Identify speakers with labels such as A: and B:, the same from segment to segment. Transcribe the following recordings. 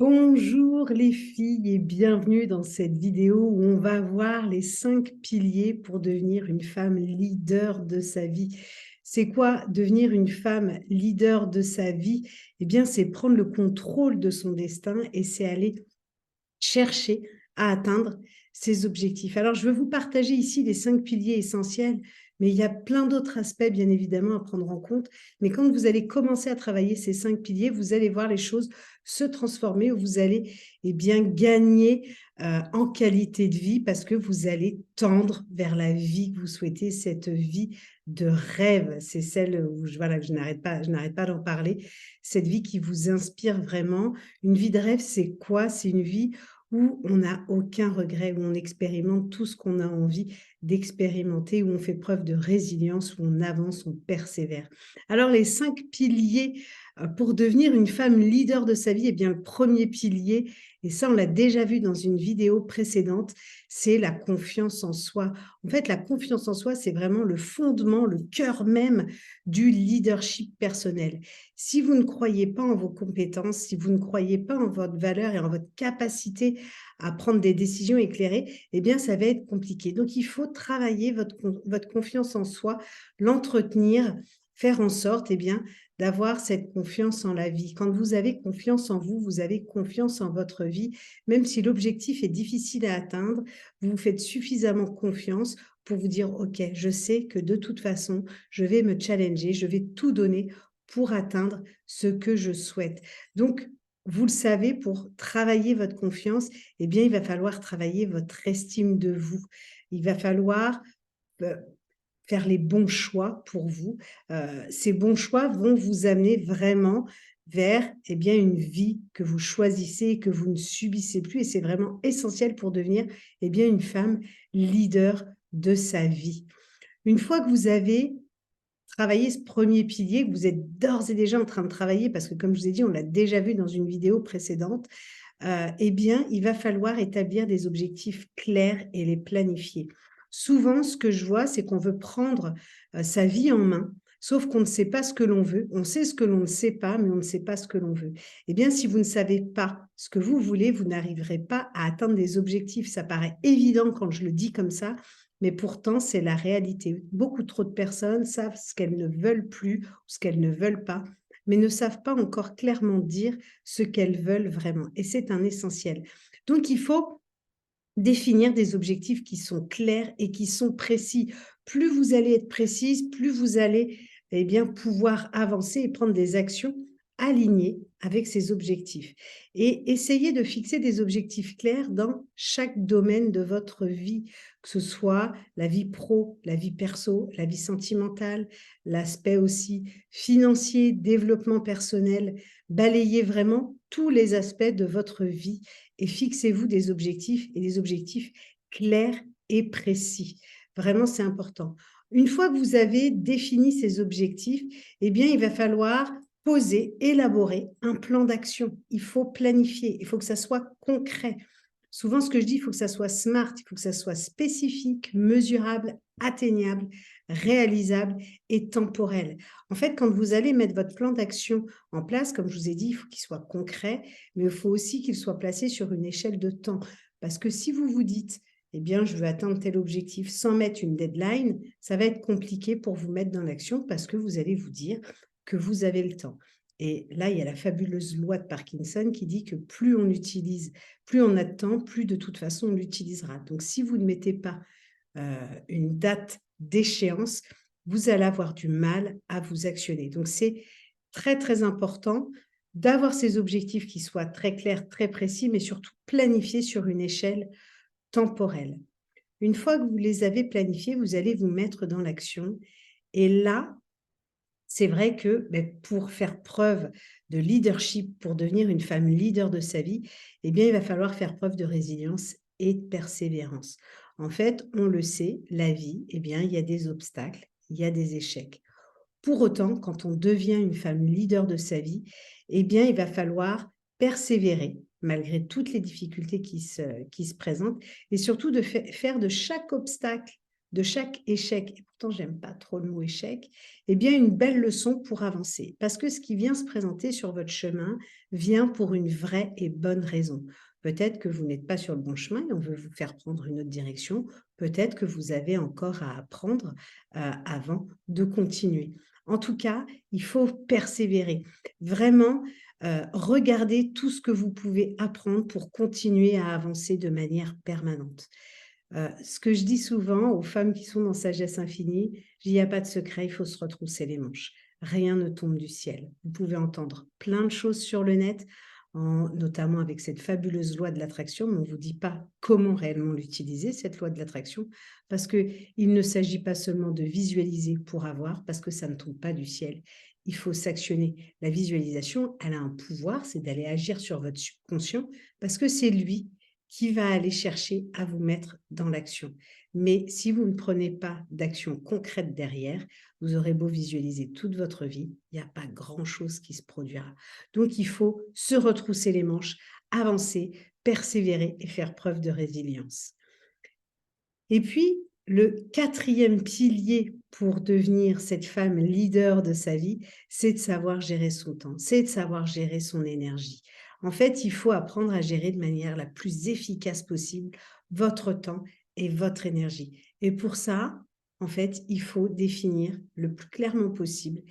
A: Bonjour les filles et bienvenue dans cette vidéo où on va voir les 5 piliers pour devenir une femme leader de sa vie. C'est quoi devenir une femme leader de sa vie? Eh bien, c'est prendre le contrôle de son destin et c'est aller chercher à atteindre ses objectifs. Alors, je veux vous partager ici les 5 piliers essentiels, mais il y a plein d'autres aspects, bien évidemment, à prendre en compte. Mais quand vous allez commencer à travailler ces 5 piliers, vous allez voir les choses se transformer, vous allez bien, gagner en qualité de vie parce que vous allez tendre vers la vie que vous souhaitez, cette vie de rêve. C'est celle où voilà, je n'arrête pas d'en parler, cette vie qui vous inspire vraiment. Une vie de rêve, c'est quoi? C'est une vie où on n'a aucun regret, où on expérimente tout ce qu'on a envie d'expérimenter, où on fait preuve de résilience, où on avance, on persévère. Alors les 5 piliers pour devenir une femme leader de sa vie, eh bien le premier pilier, et ça on l'a déjà vu dans une vidéo précédente, c'est la confiance en soi. En fait, la confiance en soi, c'est vraiment le fondement, le cœur même du leadership personnel. Si vous ne croyez pas en vos compétences, si vous ne croyez pas en votre valeur et en votre capacité à prendre des décisions éclairées, eh bien, ça va être compliqué. Donc, il faut travailler votre confiance en soi, l'entretenir, faire en sorte, bien, d'avoir cette confiance en la vie. Quand vous avez confiance en vous, vous avez confiance en votre vie, même si l'objectif est difficile à atteindre, vous vous faites suffisamment confiance pour vous dire, OK, je sais que de toute façon, je vais me challenger, je vais tout donner pour atteindre ce que je souhaite. Donc, vous le savez, pour travailler votre confiance, bien, il va falloir travailler votre estime de vous. Il va falloir heu, faire les bons choix pour vous. Ces bons choix vont vous amener vraiment vers, bien, une vie que vous choisissez et que vous ne subissez plus et c'est vraiment essentiel pour devenir, bien, une femme leader de sa vie. Une fois que vous avez travailler ce premier pilier que vous êtes d'ores et déjà en train de travailler parce que comme je vous ai dit, on l'a déjà vu dans une vidéo précédente, bien, il va falloir établir des objectifs clairs et les planifier. Souvent, ce que je vois, c'est qu'on veut prendre, sa vie en main, sauf qu'on ne sait pas ce que l'on veut. On sait ce que l'on ne sait pas, mais on ne sait pas ce que l'on veut. Eh bien, si vous ne savez pas ce que vous voulez, vous n'arriverez pas à atteindre des objectifs. Ça paraît évident quand je le dis comme ça, mais pourtant, c'est la réalité. Beaucoup trop de personnes savent ce qu'elles ne veulent plus ou ce qu'elles ne veulent pas, mais ne savent pas encore clairement dire ce qu'elles veulent vraiment. Et c'est un essentiel. Donc, il faut définir des objectifs qui sont clairs et qui sont précis. Plus vous allez être précise, plus vous allez bien, pouvoir avancer et prendre des actions alignées avec ces objectifs. Et essayez de fixer des objectifs clairs dans chaque domaine de votre vie, que ce soit la vie pro, la vie perso, la vie sentimentale, l'aspect aussi financier, développement personnel. Balayez vraiment tous les aspects de votre vie et fixez-vous des objectifs et des objectifs clairs et précis. Vraiment, c'est important. Une fois que vous avez défini ces objectifs, bien, il va falloir poser, élaborer un plan d'action. Il faut planifier, il faut que ça soit concret. Souvent, ce que je dis, il faut que ça soit smart, il faut que ça soit spécifique, mesurable, atteignable, réalisable et temporel. En fait, quand vous allez mettre votre plan d'action en place, comme je vous ai dit, il faut qu'il soit concret, mais il faut aussi qu'il soit placé sur une échelle de temps. Parce que si vous vous dites, bien, je veux atteindre tel objectif sans mettre une deadline, ça va être compliqué pour vous mettre dans l'action parce que vous allez vous dire que vous avez le temps. Et là, il y a la fabuleuse loi de Parkinson qui dit que plus on a de temps, plus de toute façon on l'utilisera. Donc, si vous ne mettez pas une date d'échéance, vous allez avoir du mal à vous actionner. Donc, c'est très, très important d'avoir ces objectifs qui soient très clairs, très précis, mais surtout planifiés sur une échelle temporelle. Une fois que vous les avez planifiés, vous allez vous mettre dans l'action. Et là, c'est vrai que pour faire preuve de leadership, pour devenir une femme leader de sa vie, bien, il va falloir faire preuve de résilience et de persévérance. En fait, on le sait, la vie, bien, il y a des obstacles, il y a des échecs. Pour autant, quand on devient une femme leader de sa vie, bien, il va falloir persévérer malgré toutes les difficultés qui se présentent et surtout de faire de chaque obstacle de chaque échec, et pourtant j'aime pas trop le mot échec, eh bien une belle leçon pour avancer. Parce que ce qui vient se présenter sur votre chemin vient pour une vraie et bonne raison. Peut-être que vous n'êtes pas sur le bon chemin et on veut vous faire prendre une autre direction. Peut-être que vous avez encore à apprendre avant de continuer. En tout cas, il faut persévérer. Vraiment, regardez tout ce que vous pouvez apprendre pour continuer à avancer de manière permanente. Ce que je dis souvent aux femmes qui sont dans Sagesse Infinie, je dis: «Il n'y a pas de secret, il faut se retrousser les manches. Rien ne tombe du ciel». Vous pouvez entendre plein de choses sur le net, notamment avec cette fabuleuse loi de l'attraction, mais on ne vous dit pas comment réellement l'utiliser, cette loi de l'attraction, parce qu'il ne s'agit pas seulement de visualiser pour avoir, parce que ça ne tombe pas du ciel. Il faut s'actionner. La visualisation, elle a un pouvoir, c'est d'aller agir sur votre subconscient, parce que c'est lui qui va aller chercher à vous mettre dans l'action. Mais si vous ne prenez pas d'action concrète derrière, vous aurez beau visualiser toute votre vie, il n'y a pas grand-chose qui se produira. Donc, il faut se retrousser les manches, avancer, persévérer et faire preuve de résilience. Et puis, le quatrième pilier pour devenir cette femme leader de sa vie, c'est de savoir gérer son temps, c'est de savoir gérer son énergie. En fait, il faut apprendre à gérer de manière la plus efficace possible votre temps et votre énergie. Et pour ça, en fait, il faut définir le plus clairement possible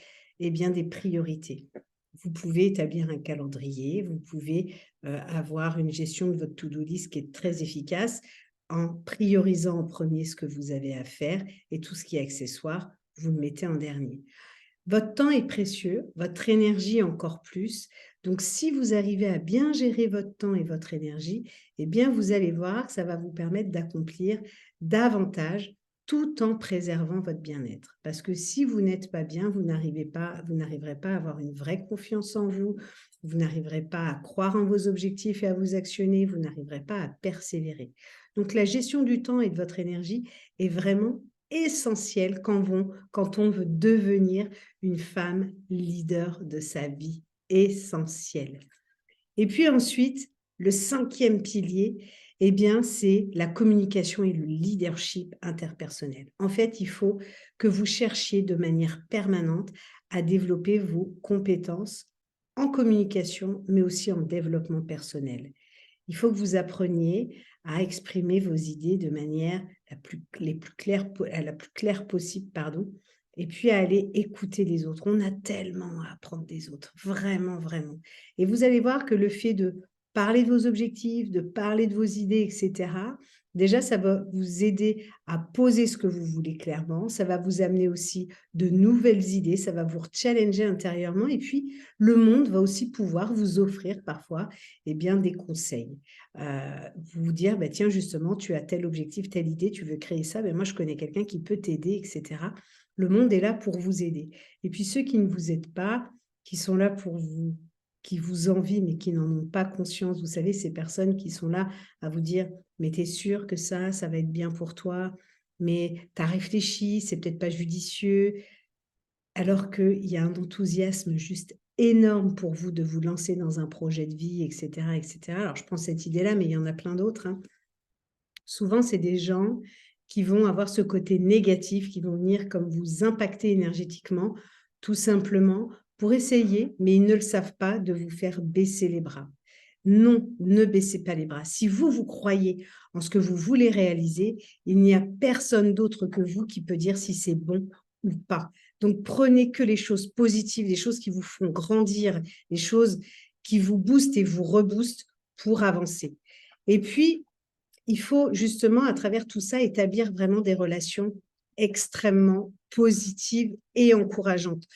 A: bien, des priorités. Vous pouvez établir un calendrier, vous pouvez avoir une gestion de votre to-do list qui est très efficace en priorisant en premier ce que vous avez à faire et tout ce qui est accessoire, vous le mettez en dernier. Votre temps est précieux, votre énergie encore plus. Donc, si vous arrivez à bien gérer votre temps et votre énergie, eh bien, vous allez voir que ça va vous permettre d'accomplir davantage tout en préservant votre bien-être. Parce que si vous n'êtes pas bien, vous n'arriverez pas à avoir une vraie confiance en vous, vous n'arriverez pas à croire en vos objectifs et à vous actionner, vous n'arriverez pas à persévérer. Donc, la gestion du temps et de votre énergie est vraiment essentielle quand on veut devenir une femme leader de sa vie, essentielle. Et puis ensuite, le cinquième pilier, eh bien, c'est la communication et le leadership interpersonnel. En fait, il faut que vous cherchiez de manière permanente à développer vos compétences en communication, mais aussi en développement personnel. Il faut que vous appreniez à exprimer vos idées de manière la plus claire possible, pardon, et puis à aller écouter les autres. On a tellement à apprendre des autres, vraiment, vraiment. Et vous allez voir que le fait de parler de vos objectifs, de parler de vos idées, etc., déjà, ça va vous aider à poser ce que vous voulez clairement. Ça va vous amener aussi de nouvelles idées. Ça va vous challenger intérieurement. Et puis, le monde va aussi pouvoir vous offrir parfois bien, des conseils. Vous dire, bah, tiens, justement, tu as tel objectif, telle idée, tu veux créer ça, ben moi, je connais quelqu'un qui peut t'aider, etc. Le monde est là pour vous aider. Et puis ceux qui ne vous aident pas, qui sont là pour vous, qui vous envient, mais qui n'en ont pas conscience, vous savez, ces personnes qui sont là à vous dire, mais t'es sûr que ça va être bien pour toi, mais t'as réfléchi, c'est peut-être pas judicieux, alors qu'il y a un enthousiasme juste énorme pour vous de vous lancer dans un projet de vie, etc., etc. Alors, je prends cette idée-là, mais il y en a plein d'autres, hein. Souvent, c'est des gens qui vont avoir ce côté négatif, qui vont venir comme vous impacter énergétiquement, tout simplement pour essayer, mais ils ne le savent pas, de vous faire baisser les bras. Non, ne baissez pas les bras. Si vous, vous croyez en ce que vous voulez réaliser, il n'y a personne d'autre que vous qui peut dire si c'est bon ou pas. Donc, prenez que les choses positives, les choses qui vous font grandir, les choses qui vous boostent et vous reboostent pour avancer. Et puis, il faut justement, à travers tout ça, établir vraiment des relations extrêmement positives et encourageantes.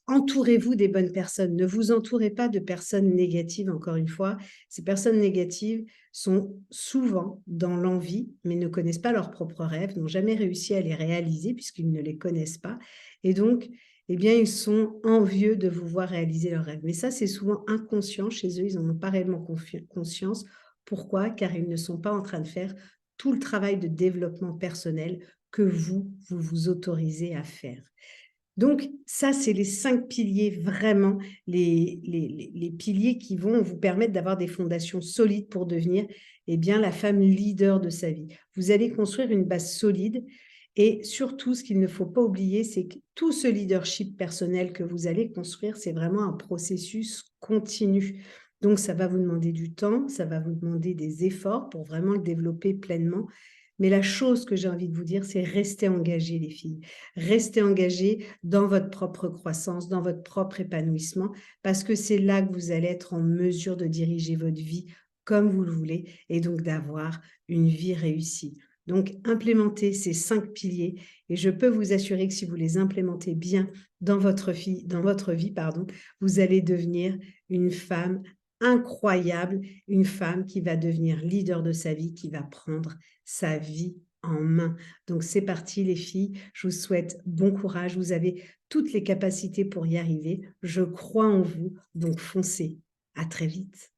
A: Entourez-vous des bonnes personnes. Ne vous entourez pas de personnes négatives, encore une fois. Ces personnes négatives sont souvent dans l'envie, mais ne connaissent pas leurs propres rêves, n'ont jamais réussi à les réaliser puisqu'ils ne les connaissent pas. Et donc, eh bien, ils sont envieux de vous voir réaliser leurs rêves. Mais ça, c'est souvent inconscient chez eux. Ils n'en ont pas réellement conscience. Pourquoi? Car ils ne sont pas en train de faire tout le travail de développement personnel que vous vous autorisez à faire. Donc, ça, c'est les 5 piliers, vraiment, les piliers qui vont vous permettre d'avoir des fondations solides pour devenir la femme leader de sa vie. Vous allez construire une base solide Et surtout, ce qu'il ne faut pas oublier, c'est que tout ce leadership personnel que vous allez construire, c'est vraiment un processus continu. Donc, ça va vous demander du temps, ça va vous demander des efforts pour vraiment le développer pleinement. Mais la chose que j'ai envie de vous dire, c'est restez engagées, les filles. Restez engagées dans votre propre croissance, dans votre propre épanouissement, parce que c'est là que vous allez être en mesure de diriger votre vie comme vous le voulez et donc d'avoir une vie réussie. Donc, implémentez ces 5 piliers et je peux vous assurer que si vous les implémentez bien dans votre vie, pardon, vous allez devenir une femme incroyable, une femme qui va devenir leader de sa vie, qui va prendre sa vie en main. Donc, c'est parti les filles, je vous souhaite bon courage, vous avez toutes les capacités pour y arriver, je crois en vous, donc foncez. À très vite.